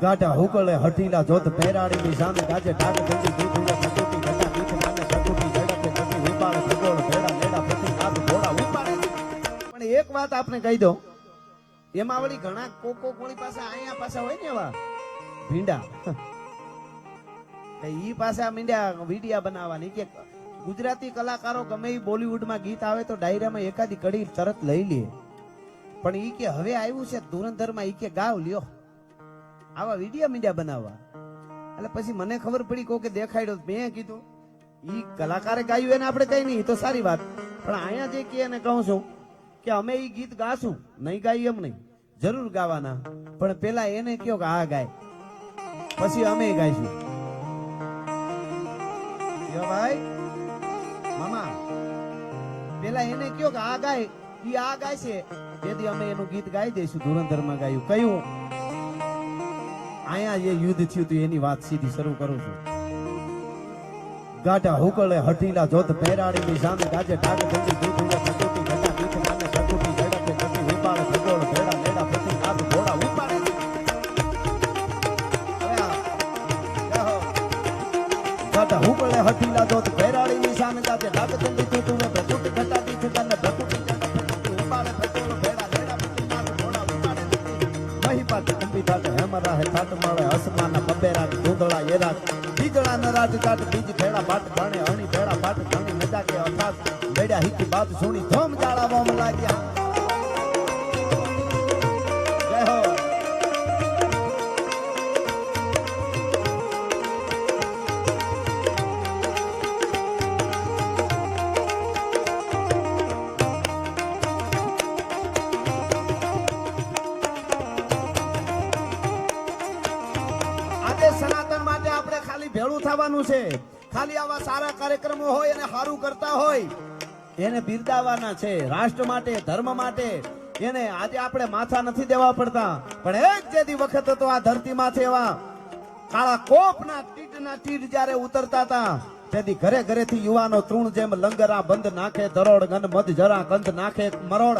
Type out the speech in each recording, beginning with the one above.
ગાઢા હુકળે હઠીલા જોત પહેરાડીની સામે ગાજે ઢાક ધંધી દૂધુએ પ્રકૃતિ ઘટા પીઠ નામે પ્રકૃતિ ઝડપે ગતિ વિપાળે ભગોળ ભેડા લેડા પ્રતિ નાદ ઘોડા ઉપાડે. પણ એક વાત આપણે કહી દઉં, એમાં વળી ઘણા કોકો કોળી પાસે અહીંયા પાછા હોય ને એવા ભીંડા ઈ પાછા મીંડ્યા વિડિયા બનાવવાની કે ગુજરાતી કલાકારો ગમે એ બોલિવૂડમાં ગીત આવે તો ડાયરામાં એકાદી કડી તરત લઈ લે. પણ ઈ કે હવે આવ્યું છે ધુરંધરમાં, ઈ કે ગાવ લ્યો આવા વિડિયા મીડિયા બનાવવા. એટલે પછી મને ખબર પડી કોકે દેખાડ્યો, મેં કીધું ઈ કલાકારે ગાયું એને આપણે કઈ નહીં, તો સારી વાત. પણ અહીંયા જે કે એને કહું છું કે અમે ઈ ગીત ગાશું, નહીં ગાઈ એમ નહીં, જરૂર ગાવાના, પણ પેલા એને કયો કે આ ગાય, પછી અમે ગાઈશું. ભાઈ મામા પેલા એને કયો કે આ ગાય, ઈ આ ગાય છે, તેથી અમે એનું ગીત ગાઈ દઈશું. ધુરંધરમાં ગાયું કયું? અહીંયા જે યુદ્ધ થયું હતું એની વાત સીધી શરૂ કરું છું. ગાઢા હુકળે હઠીલા જોત પહેરાડીની સામે ગાજે ઢાક ધંધી દૂધુએ પ્રકૃતિ ઘટા પીઠ નામે પ્રકૃતિ ઝડપે ગતિ વિપાળે ભગોળ ભેડા લેડા પ્રતિ નાદ ઘોડા ઉપાડે. ગાઢા હુકળે હઠીલા જોત પહેરાડીની સામે ગાજે ઢાક ધંધી દૂધુએ પ્રકૃતિ ઘટા પીઠ નામે પ્રકૃતિ ઝડપે ગતિ વિપાળે ભગોળ ભેડા લેડા પ્રતિ નાદ ઘોડા ઉપાડે. મહીપાટ અંબી થાટ હેમરા હે થાટ મળે અસમાના બબેરા ધૂંધળા એરા બીજળા નરાજ કાટ બીજ ભેડા પાટ ભણે અણી ભેડા પાટ ઘણી મજા કે અથાત બેડા હિકી બાદ સુણી ધોમ જાળા વમ લાગ્યા. જય હો. સનાતન માટે આપણે ખાલી ભેળું થવાનું છે. ખાલી આવા સારા કાર્યક્રમો હોય અને સારું કરતા હોય એને બિરદાવવાના છે. રાષ્ટ્ર માટે, ધર્મ માટે એને આજે આપણે માથા નથી દેવા પડતા. પણ એક જેદી વખત હતો આ ધરતીમાંથી એવા કાળા કોપના ટીટના ટીટ જ્યારે ઉતરતા હતા, તેથી ઘરે ઘરેથી યુવાનો તૃણ જેમ લંગરા બંધ નાખે દરોડ ગન મધ જરા કંધ નાખે મરોડ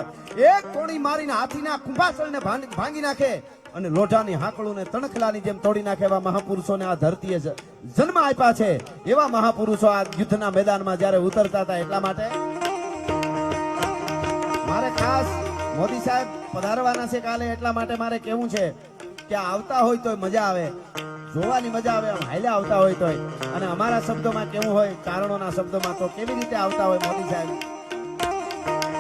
એક કોણી મારીને હાથીના કુંભાસળને ભાંગી નાખે અને લોઢાની હાકળુને તણખલાની જેમ તોડી નાખે એવા મહાપુરુષોને આ ધરતીએ જન્મ આપ્યા છે. એવા મહાપુરુષો આ યુદ્ધના મેદાનમાં જ્યારે ઉતરતા હતા, એટલા માટે મારે ખાસ મોદી સાહેબ પધારવાના છે કાલે, એટલા માટે મારે કેવું છે કે આવતા હોય તો મજા આવે, જોવાની મજા આવે, હાલ્યા આવતા હોય તો. અને અમારા શબ્દોમાં કેવું હોય, કારણોના શબ્દોમાં તો કેવી રીતે આવતા હોય મોદી સાહેબ?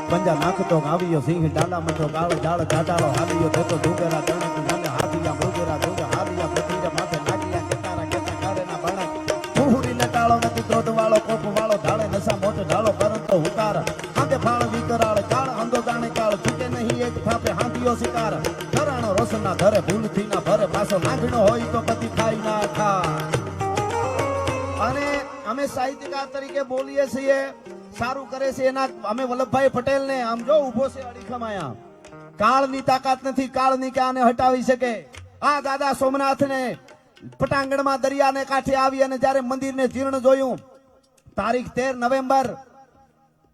પંજા નાખતો આવ્યો સિંહ ડાલા મઠો ગાળ જાળ જાટાળો હાલિયો દેતો ડુંગરા દણક મને હાથિયા મોગરા ડુંગર હાલિયા પતિજા માથે નાગિયા કેતારા કેતા કારેના બણક ફુહુરી નટાળો નથી ક્રોધ વાળો કોપ વાળો ઢાળે નશા મોટો ઢાળો કરંતો હુકાર હાથે ફાળ વિકરાળ કાળ અંધો જાણે કાળ છૂટે નહીં એક થાપે હાંધિયો શિકાર ઘરાણો રોશના ધરે ભૂલથી ના ભરે પાછો લાગણો હોય તો બધી ખાઈ ના ખા. અને અમે સાહિત્યકાર તરીકે બોલીએ છીએ, સારું કરે છે એના અમે વલ્લભભાઈ પટેલ ને આમ જો ઉભો છે અડીખમ આયા. કાળની તાકાત નથી, કાળની કે આને હટાવી શકે. આ દાદા સોમનાથ ને પટાંગણમાં દરિયાને કાંઠે આવી અને જ્યારે મંદિરને જીર્ણ જોયું, તારીખ 13 નવેમ્બર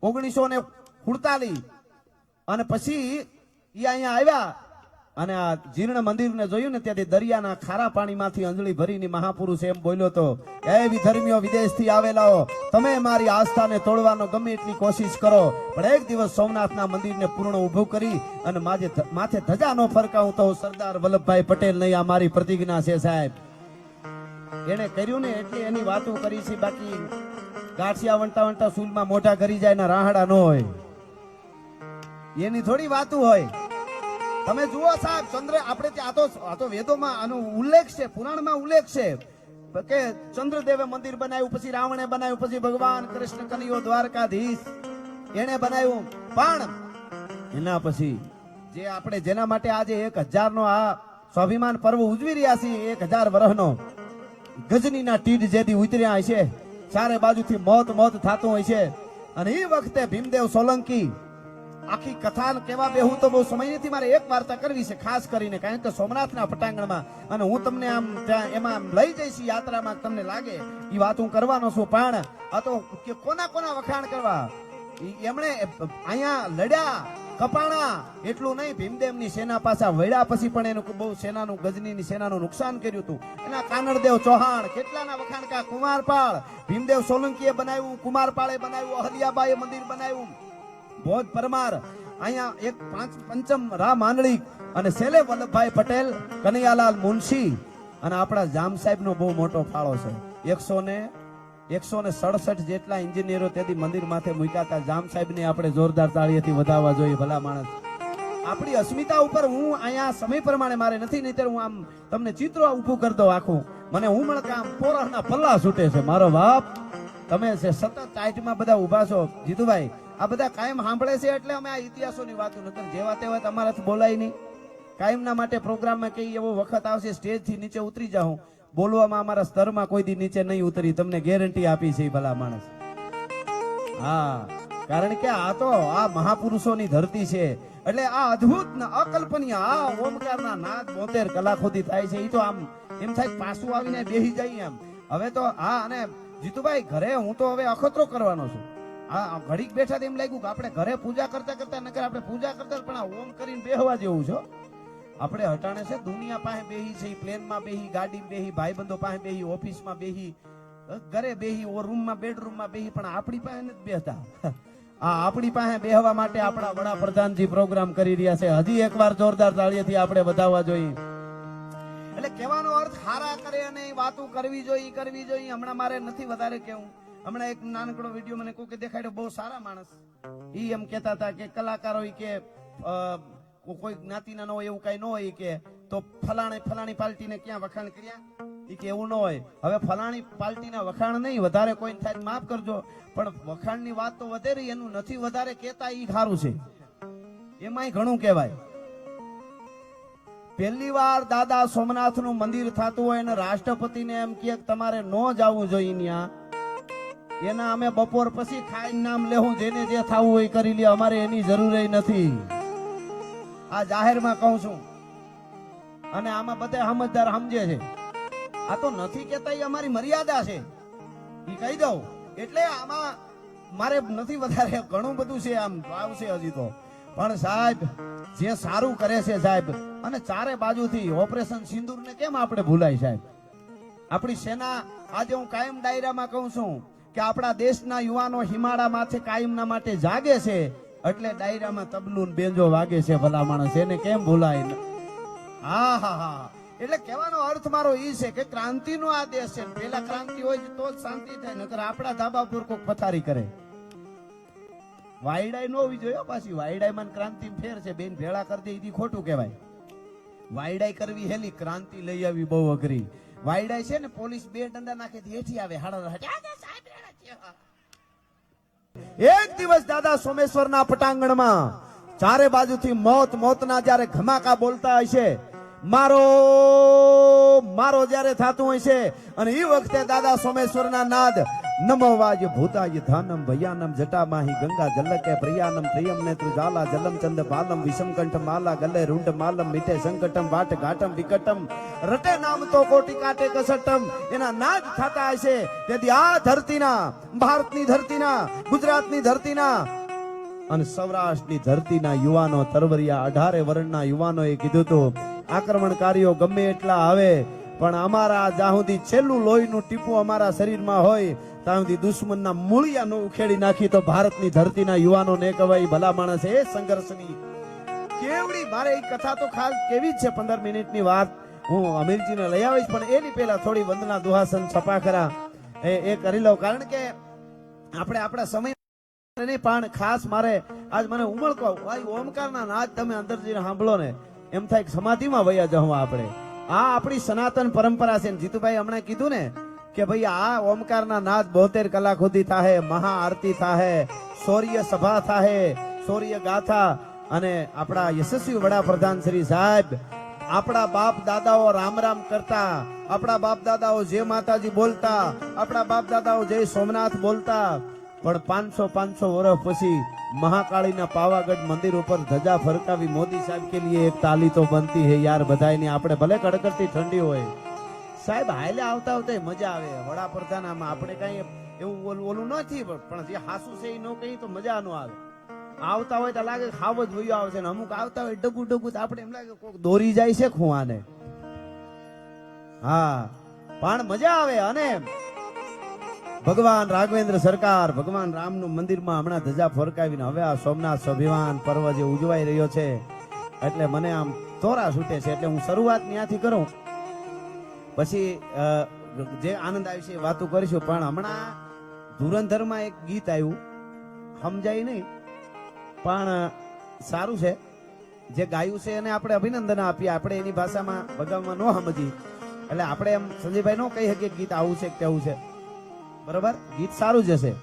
1947, અને પછી ઈ અહીંયા આવ્યા અને આ જીર્ણ મંદિરને જોયું ને ત્યાંથી દરિયાના ખારા પાણીમાંથી અંજળી ભરીને મહાપુરુષ એમ બોલ્યો તો, એ વિધર્મીઓ વિદેશથી આવેલાઓ, તમે મારી આસ્થાને તોડવાનો ગમે એટલી કોશિશ કરો, પણ એક દિવસ સોમનાથના મંદિરને પૂર્ણ ઊભું કરી અને માથે ધજા નો ફરકાવું તો સરદાર વલ્લભભાઈ પટેલ નહીં. આ મારી પ્રતિજ્ઞા છે સાહેબ. એને કર્યું ને એટલે એની વાતો કરી છે. બાકી ગાંઠિયા વંટા વંટા સૂલમાં મોઢા કરી જાય ના રાહડા ન હોય, એની થોડી વાતો હોય. તમે જુઓ સાહેબ, ચંદ્ર આપણે આ તો વેદોમાં આનો ઉલ્લેખ છે, પુરાણમાં ઉલ્લેખ છે કે ચંદ્રદેવે મંદિર બનાવ્યું, પછી રાવણે બનાવ્યું, પછી ભગવાન કૃષ્ણ કનૈયો દ્વારકાધીશ એને બનાવ્યું. પણ એના પછી જે આપણે જેના માટે આજે 1000 નો આ સ્વાભિમાન પર્વ ઉજવી રહ્યા છીએ, 1000 વર્ષનો ગજનીના ટીડ જેથી ઉતર્યા હોય છે, ચારે બાજુથી મોત થતું હોય છે. અને એ વખતે ભીમદેવ સોલંકી આખી કથા કેવા બેહું તો બહુ સમય નથી, મારે એક વાર્તા કરવી છે ખાસ કરીને, કારણ કે સોમનાથના પટાંગણમાં, અને હું તમને આમ એમાં લઈ જઈશ યાત્રામાં, તમને લાગે એ વાત હું કરવાનો છું. પણ આ તો કોના વખાણ કરવા, એમણે અહીંયા લડ્યા કપાણા. એટલું નહીં, ભીમદેવની સેના પાછા વળ્યા પછી પણ એનું બહુ સેનાનું ગજનીની સેનાનું નુકસાન કર્યું હતું. એના કાનડદેવ ચૌહાણ કેટલાના વખાણ કા, કુમારપાળ ભીમદેવ સોલંકીએ બનાવ્યું, કુમારપાળે બનાવ્યું, અહલ્યાબાઈએ મંદિર બનાવ્યું, ભોજ પરમાર, અહીંયા એક પંચમ રા માંડળી, અને સેલે વલ્લભભાઈ પટેલ, કનૈયાલાલ મુનશી, અને આપણા જામ સાહેબનો બહુ મોટો ફાળો છે. 167 જેટલા એન્જિનિયરો તેથી મંદિર માથે મૂક્યા હતા. જામ સાહેબને આપણે જોરદાર તાળીઓથી વધાવવા જોઈએ. ભલા માણસ, આપણી અસ્મિતા ઉપર હું અહીંયા સમય પ્રમાણે મારે નથી, નહીતર હું આમ તમને ચિત્ર ઊભું કરતો આખું. મને હું કામ પોરાના પલ્લા છૂટે છે. મારો બાપ, તમે છે સતત ટાઈટમાં બધા ઊભા છો. જીતુભાઈ, આ બધા કાયમ સાંભળે છે એટલે અમે આ ઇતિહાસોની વાતો નતર જેવા તેવા તમારાથી બોલાય નહીં. કાયમના માટે પ્રોગ્રામમાં કઈ એવો વખત આવશે સ્ટેજથી નીચે ઉતરી જાઉં, બોલવામાં અમારા સ્તરમાં કોઈ દી નીચે નહીં ઉતરી, તમને ગેરંટી આપી છે ભલા માણસ. હા, કારણ કે આ તો આ મહાપુરુષોની ધરતી છે. એટલે આ અદ્ભુત ને અકલ્પનીય આ ઓમકારના નાદ 72 કલાકોથી થાય છે. એ તો આમ એમ થાય પાછું આવીને બેસી જાય એમ. હવે તો હા, અને જીતુભાઈ ઘરે હું તો હવે અખતરો કરવાનો છું. આ ઘડીક બેઠા એમ લાગ્યું કે આપણે ઘરે પૂજા કરતા કરતા નકર આપણે પૂજા કરતા પણ આ ઓમ કરીને બેહવા જેવું છે. આપણે હટાણે છે દુનિયા પાસે બેહી છે, પ્લેનમાં બેહી, ગાડીમાં બેહી, ભાઈબંધો પાસે બેહી, ઓફિસમાં બેહી, ઘરે બેહી, રૂમમાં બેડરૂમમાં બેહી, પણ આપણી પાસે નથી બેહતા. આ આપણી પાસે બેહવા માટે આપણા વડાપ્રધાનજી પ્રોગ્રામ કરી રહ્યા છે. હજી એકવાર જોરદાર તાળીઓથી આપણે વધાવવા જોઈએ. એટલે કહેવાનો અર્થ હારા કરે અને વાતો કરવી જોઈએ. હમણાં મારે નથી વધારે કેવું. હમણાં એક નાનકડો વિડીયો મને કોઈ દેખાડ્યો, બહુ સારા માણસ. ઈ એમ કહેતા હતા કે કલાકારો કે કોઈ જ્ઞાતિના ન હોય એવું કઈ ન હોય કે તો ફલાણી પાર્ટીને ક્યાં વખાણ કર્યા, ઈ કે એવું ન હોય. હવે ફલાણી પાર્ટીના વખાણ નહીં, વધારે કોઈ થાય માફ કરજો, પણ વખાણની વાત તો વધે રહી, એનું નથી વધારે કહેતા ઈ સારું છે. એમાંય ઘણું કહેવાય. પહેલી વાર દાદા સોમનાથનું મંદિર થતું હોય અને રાષ્ટ્રપતિને એમ કે તમારે ન જવું જોઈએ ત્યાં, એના અમે બપોર પછી ખાઈને નામ લેવું, જેને જે થવું હોય કરી લે, અમારે એની જરૂર નથી. આ જાહેરમાં કહું છું, અને આમાં બધા સમજદાર સમજે છે. આ તો નથી કેતા, એ અમારી મર્યાદા છે, એ કહી દઉં. એટલે આમાં મારે નથી વધારે, ઘણું બધું છે, આમ આવશે હજી તો. પણ સાહેબ જે સારું કરે છે સાહેબ, અને ચારે બાજુથી ઓપરેશન સિંદૂરને કેમ આપણે ભૂલાય સાહેબ. આપણી સેના આજે હું કાયમ ડાયરામાં કહું છું કે આપણા દેશના યુવાનો હિમાળા માથે કાયમના માટે જાગે છે, એટલે ડાયરામાં તબલું ને બેંજો વાગે છે. ભલા માણસ, એને કેમ ભૂલાય? હા હા હા. એટલે કહેવાનો અર્થ મારો ઈ છે કે ક્રાંતિનો આ દેશ છે. પેલા ક્રાંતિ હોય તો જ શાંતિ થાય, નકર આપણા ધાબા પર કોક પથારી કરે. વાયડાઈ ન હોવી જોઈએ પાછી. વાયડાઈમાં ક્રાંતિ ફેર છે, બેન ભેળા કરી દે એ ખોટું કહેવાય. વાયડાઈ કરવી હેલી, ક્રાંતિ લઈ આવી બહુ અઘરી. વાયડાઈ છે ને પોલીસ બે ડંડા નાખે હેઠી આવે, એક દિવસ દાદા સોમેશ્વરના પટાંગણમાં ચારે બાજુથી મોતના જ્યારે ઘમાકા બોલતા હશે, મારો જ્યારે થતું હોય છે, અને એ વખતે દાદા સોમેશ્વરના નાદ નમો વાજ ભૂતાય ધાનમ ભયાનમ જટામાહી ગંગા જલકે પ્રિયાનમ પ્રિયમ નેત્ર જાલા જલમ ચંદ બાલમ વિષમકંઠ માલા ગલે રૂંઢ માલમ મીઠે સંકટમ વાટ ઘાટમ વિકટમ રટે નામ તો કોટી કાટે કસટમ. એના નાદ થતા હશે. તેથી આ ધરતીના, ભારતની ધરતીના, ગુજરાતની ધરતીના અને સૌરાષ્ટ્રની ધરતીના યુવાનો, તરવરિયા 18 વર્ષના યુવાનોએ કીધું હતું, આક્રમણકારીઓ ગમે એટલા આવે પણ અમારા જ્યાં સુધી છેલ્લું લોહીનું ટીપું અમારા શરીરમાં હોય ત્યાં સુધી દુશ્મનના મૂળિયા નો ઉખેડી નાખી તો ભારતની ધરતીના યુવાનો ને કહેવાય. ભલા માણસ, એ સંઘર્ષની કેવડી મારે એ કથા તો ખાસ કેવી જ છે. 15 મિનિટની વાત હું અમીરજીને લઈ આવીશ, પણ એની પહેલા થોડી વંદના દુહાસન છપા ખરા એ કરી લઉં. કારણ કે આપણે આપણા સમય નહીં, પણ ખાસ મારે આજ મને ઉમળકો ઓમકારના નાદ તમે અંદર જઈને સાંભળો ને એમ થાય સમાધિમાં વયા જવા. આપણે આ આપણી સનાતન પરંપરા છે. જીતુભાઈ હમણાં કીધું ને કે ભાઈ આ ઓમકારના નાદ 72 કલાક સુધી થાય, મહાઆરતી થાય, શૌર્ય સભા થાય, શૌર્ય ગાથા. અને આપણા યશસ્વી વડાપ્રધાન શ્રી સાહેબ આપણા બાપ દાદાઓ રામ રામ કરતા, આપણા બાપ દાદાઓ જય માતાજી બોલતા, આપણા બાપ દાદાઓ જય સોમનાથ બોલતા, પણ 500 વર્ષ પછી महाकाली पावागढ़ मंदिर ऊपर ध्वजा फरकावी मोदी साहब के लिए एक ताली तो बनती है यार बधाई नहीं। आपणे भले कड़कड़ती ठंडी होय साहेब हाले आवता आवता मजा आवे। वडाप्रधान आम आपणे कई एवुं ओलुं नथी पण जे हासु छे नो कही तो मजा नो आवे। આવતા હોય તો લાગે ખાવ જ વયો આવશે ને અમુક આવતા હોય ડગું ડગું તો આપણે એમ લાગે કોક દોરી જાય છે ખુવાને. હા પણ મજા આવે. અને ભગવાન રાઘવેન્દ્ર સરકાર ભગવાન રામનું મંદિરમાં હમણાં ધજા ફરકાવીને હવે આ સોમનાથ સ્વાભિમાન પર્વ જે ઉજવાઈ રહ્યો છે એટલે મને આમ તોરા છૂટે છે. એટલે હું શરૂઆત ત્યાંથી કરું, પછી જે આનંદ આવી છે એ વાતો કરીશું. પણ હમણાં ધુરંધરમાં એક ગીત આવ્યું, સમજાય નહીં પણ સારું છે, જે ગાયું છે એને આપણે અભિનંદન આપીએ. આપણે એની ભાષામાં ભગવાનમાં ન સમજી એટલે આપણે એમ સંજયભાઈ નો કહી શકીએ ગીત આવું છે કે તેવું છે. બરોબર, ગીત સારું જ હશે.